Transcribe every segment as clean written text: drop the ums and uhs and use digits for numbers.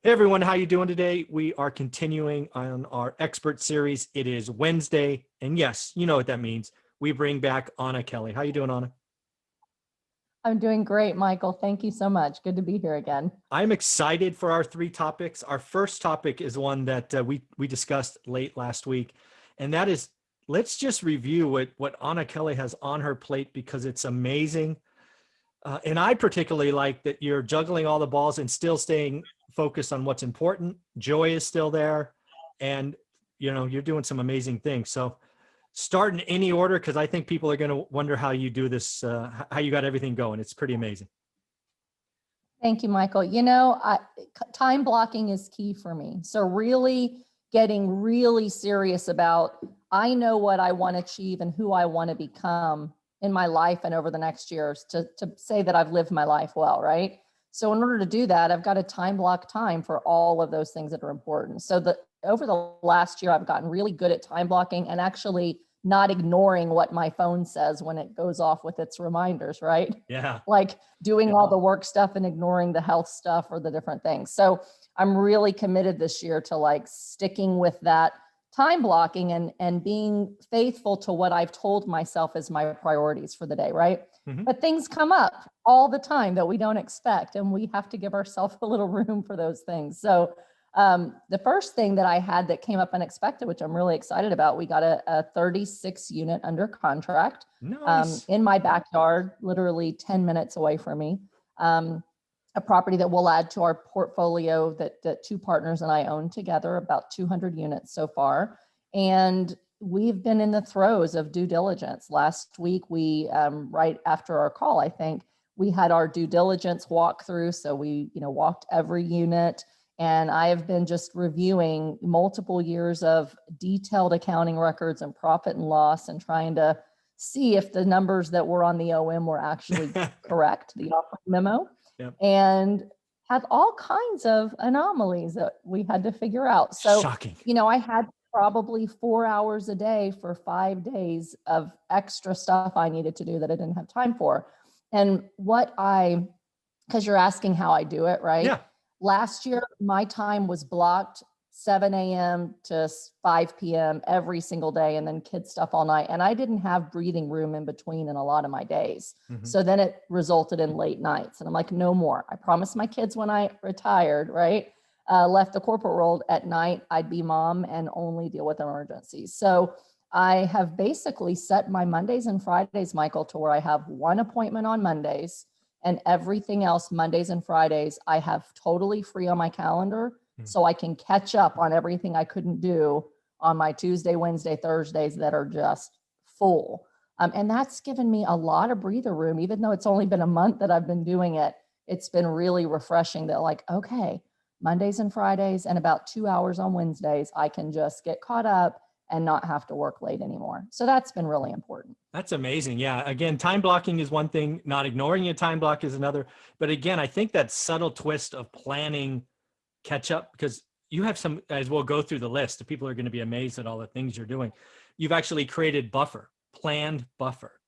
Hey everyone, how you doing today? We are continuing on our expert series. It is Wednesday, and yes, you know what that means. We bring back Anna Kelly. How you doing, Anna? I'm doing great, Michael. Thank you so much. Good to be here again. I'm excited for our three topics. Our first topic is one that we discussed late last week, and that is let's just review what Anna Kelly has on her plate because it's amazing. And I particularly like that you're juggling all the balls and still staying focused on what's important. Joy is still there, and you're doing some amazing things. So start in any order because I think people are going to wonder how you do this, how you got everything going. It's pretty amazing. Thank you, Michael. Time blocking is key for me. So really getting really serious about, I know what I want to achieve and who I want to become in my life and over the next years to say that I've lived my life well, right? So in order to do that, I've got to time block time for all of those things that are important. So over the last year, I've gotten really good at time blocking and actually not ignoring what my phone says when it goes off with its reminders, right? Yeah. Like doing all the work stuff and ignoring the health stuff or the different things. So I'm really committed this year to like sticking with that time blocking and being faithful to what I've told myself is my priorities for the day, right? Mm-hmm. But things come up all the time that we don't expect, and we have to give ourselves a little room for those things. So the first thing that I had that came up unexpected, which I'm really excited about, we got a 36 unit under contract. Nice. In my backyard, literally 10 minutes away from me. A property that we'll add to our portfolio that two partners and I own together, about 200 units so far. And we've been in the throes of due diligence. Last week, we, right after our call, I think, we had our due diligence walkthrough. So we, walked every unit. And I have been just reviewing multiple years of detailed accounting records and profit and loss and trying to see if the numbers that were on the OM were actually correct, the offering memo. Yep. And have all kinds of anomalies that we had to figure out. So, Shocking. I had probably 4 hours a day for 5 days of extra stuff I needed to do that I didn't have time for. And because you're asking how I do it, right? Yeah. Last year, my time was blocked 7 a.m. to 5 p.m. every single day, and then kid stuff all night. And I didn't have breathing room in between in a lot of my days. Mm-hmm. So then it resulted in late nights. And I'm like, no more. I promised my kids when I retired, right? Left the corporate world at night, I'd be mom and only deal with emergencies. So I have basically set my Mondays and Fridays, Michael, to where I have one appointment on Mondays and everything else Mondays and Fridays, I have totally free on my calendar. So I can catch up on everything I couldn't do on my Tuesday, Wednesday, Thursdays that are just full. And that's given me a lot of breather room, even though it's only been a month that I've been doing it. It's been really refreshing that like, okay, Mondays and Fridays and about 2 hours on Wednesdays, I can just get caught up and not have to work late anymore. So that's been really important. That's amazing. Yeah. Again, time blocking is one thing, not ignoring a time block is another. But again, I think that subtle twist of planning catch up, because you have some, as we'll go through the list, the people are going to be amazed at all the things you're doing. You've actually created planned buffer,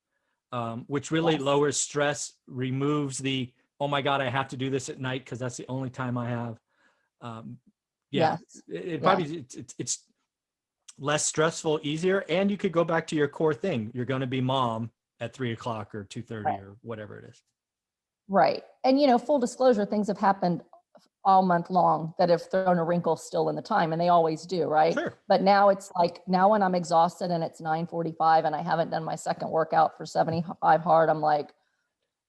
which really lowers stress, removes the, oh my God, I have to do this at night because that's the only time I have. It's less stressful, easier, and you could go back to your core thing. You're going to be mom at 3 o'clock or 2:30 or whatever it is. Right. And, full disclosure, things have happened all month long that have thrown a wrinkle still in the time, and they always do, right? Sure. But now it's like, now when I'm exhausted and it's 9:45 and I haven't done my second workout for 75 hard, I'm like,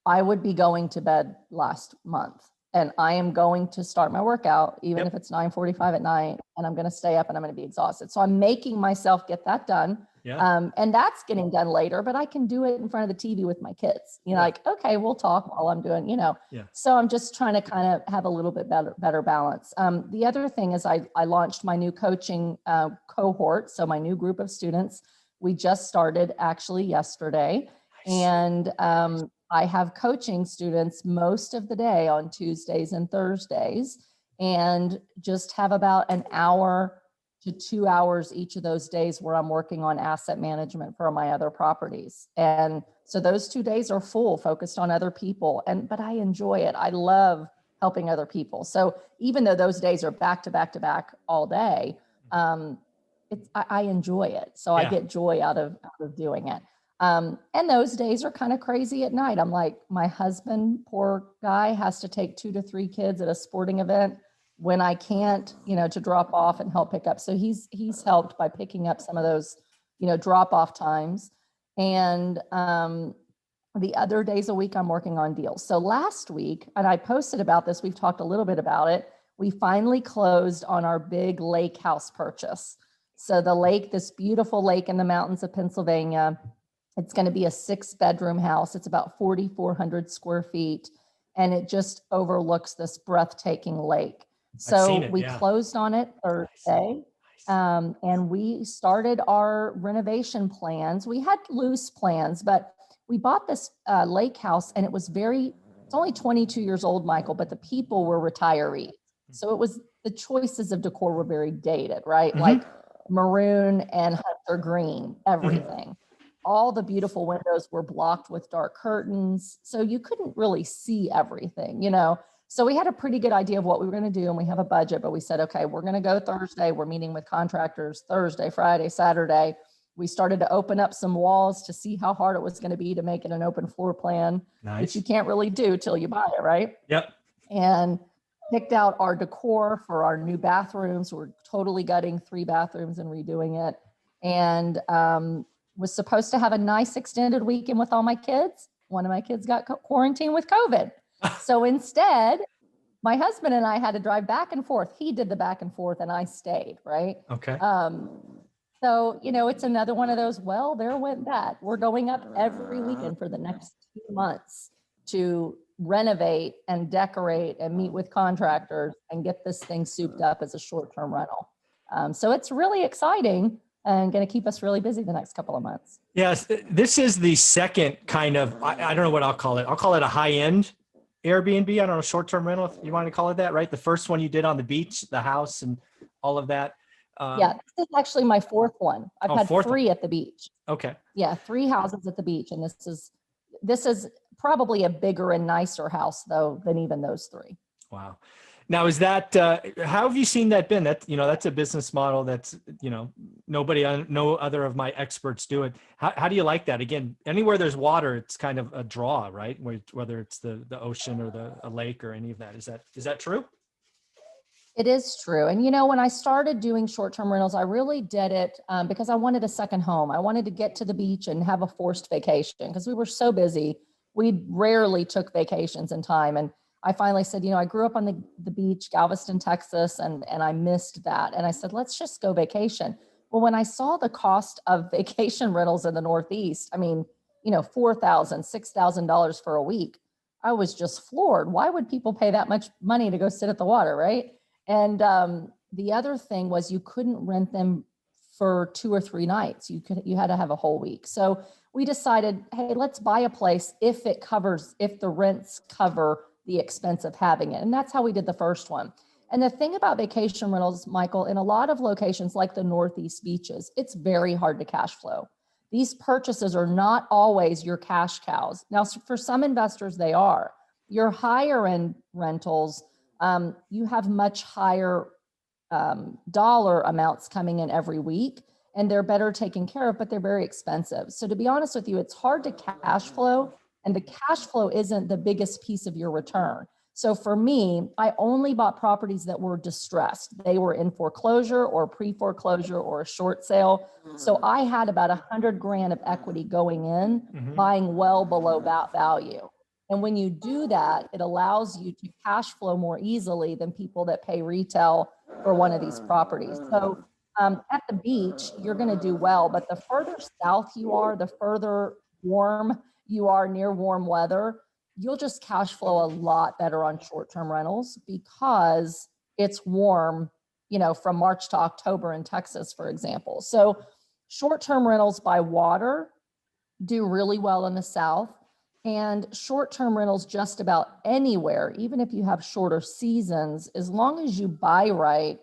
I would be going to bed last month and I am going to start my workout, even if it's 9:45 at night, and I'm going to stay up and I'm going to be exhausted. So I'm making myself get that done. Yeah. And that's getting done later, but I can do it in front of the TV with my kids, like, okay, we'll talk while I'm doing, So I'm just trying to kind of have a little bit better balance. The other thing is I launched my new coaching cohort. So my new group of students, we just started actually yesterday. Nice. And I have coaching students most of the day on Tuesdays and Thursdays, and just have about an hour to 2 hours each of those days where I'm working on asset management for my other properties. And so those 2 days are full, focused on other people. But I enjoy it. I love helping other people. So even though those days are back to back to back all day, I enjoy it. So I Yeah. get joy out of doing it. And those days are kind of crazy at night. I'm like, my husband, poor guy, has to take 2 to 3 kids at a sporting event when I can't, to drop off and help pick up. So he's helped by picking up some of those, drop off times. And the other days a week, I'm working on deals. So last week, and I posted about this, we've talked a little bit about it. We finally closed on our big lake house purchase. So the lake, this beautiful lake in the mountains of Pennsylvania, it's going to be a 6-bedroom house. It's about 4,400 square feet, and it just overlooks this breathtaking lake. So we closed on it Thursday, and we started our renovation plans. We had loose plans, but we bought this lake house, and it's only 22 years old, Michael, but the people were retirees. So it was, the choices of decor were very dated, right? Like maroon and hunter green, everything. All the beautiful windows were blocked with dark curtains. So you couldn't really see everything, So we had a pretty good idea of what we were going to do, and we have a budget, but we said, okay, we're going to go Thursday. We're meeting with contractors Thursday, Friday, Saturday. We started to open up some walls to see how hard it was going to be to make it an open floor plan, which you can't really do till you buy it, right? Yep. And picked out our decor for our new bathrooms. We're totally gutting 3 bathrooms and redoing it. And was supposed to have a nice extended weekend with all my kids. One of my kids got quarantined with COVID. So instead, my husband and I had to drive back and forth. He did the back and forth and I stayed, right? Okay. So, it's another one of those, well, there went that. We're going up every weekend for the next 2 months to renovate and decorate and meet with contractors and get this thing souped up as a short-term rental. So it's really exciting and going to keep us really busy the next couple of months. Yes, this is the second kind of, I don't know what I'll call it. I'll call it a high-end Airbnb. I don't know, short-term rental, if you want to call it that, right? The first one you did on the beach, the house and all of that. Yeah, this is actually my 4th one. I've had 3 at the beach. Okay. Yeah, 3 houses at the beach. And this is probably a bigger and nicer house though than even those 3. Wow. Now, is that, how have you seen that been? That's a business model that's, no other of my experts do it. How do you like that? Again, anywhere there's water, it's kind of a draw, right? Whether it's the ocean or a lake or any of that. Is that true? It is true. And, when I started doing short-term rentals, I really did it because I wanted a second home. I wanted to get to the beach and have a forced vacation because we were so busy. We rarely took vacations in time. And I finally said, I grew up on the beach, Galveston, Texas, and I missed that. And I said, let's just go vacation. Well, when I saw the cost of vacation rentals in the Northeast, $4,000, $6,000 for a week, I was just floored. Why would people pay that much money to go sit at the water, right? And the other thing was you couldn't rent them for 2 or 3 nights. You had to have a whole week. So we decided, hey, let's buy a place if the rents cover the expense of having it. And that's how we did the first one. And the thing about vacation rentals, Michael, in a lot of locations like the Northeast beaches, it's very hard to cash flow. These purchases are not always your cash cows. Now, for some investors, they are. Your higher end rentals, you have much higher dollar amounts coming in every week, and they're better taken care of, but they're very expensive. So to be honest with you, it's hard to cash flow, and the cash flow isn't the biggest piece of your return. So for me, I only bought properties that were distressed. They were in foreclosure or pre-foreclosure or a short sale. So I had about $100,000 of equity going in, buying well below that value. And when you do that, it allows you to cash flow more easily than people that pay retail for one of these properties. So at the beach, you're going to do well, but the further south you are, the further warm you are near warm weather, you'll just cash flow a lot better on short-term rentals because it's warm, from March to October in Texas, for example. So short-term rentals by water do really well in the South. And short-term rentals just about anywhere, even if you have shorter seasons, as long as you buy right,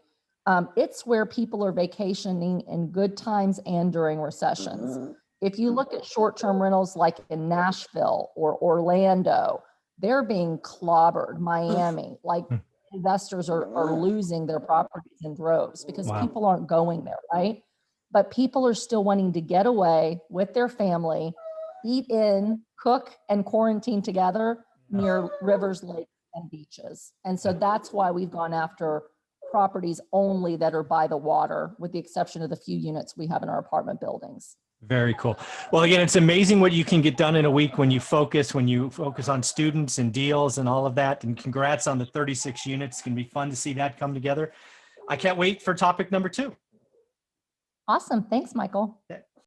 it's where people are vacationing in good times and during recessions. If you look at short-term rentals like in Nashville or Orlando, they're being clobbered. Miami, like investors are losing their properties in droves because Wow. people aren't going there, right? But people are still wanting to get away with their family, eat in, cook, and quarantine together near rivers, lakes, and beaches. And so that's why we've gone after properties only that are by the water, with the exception of the few units we have in our apartment buildings. Very cool. Well, again, it's amazing what you can get done in a week when you focus on students and deals and all of that. And congrats on the 36 units. It's going to be fun to see that come together. I can't wait for topic number 2. Awesome. Thanks, Michael.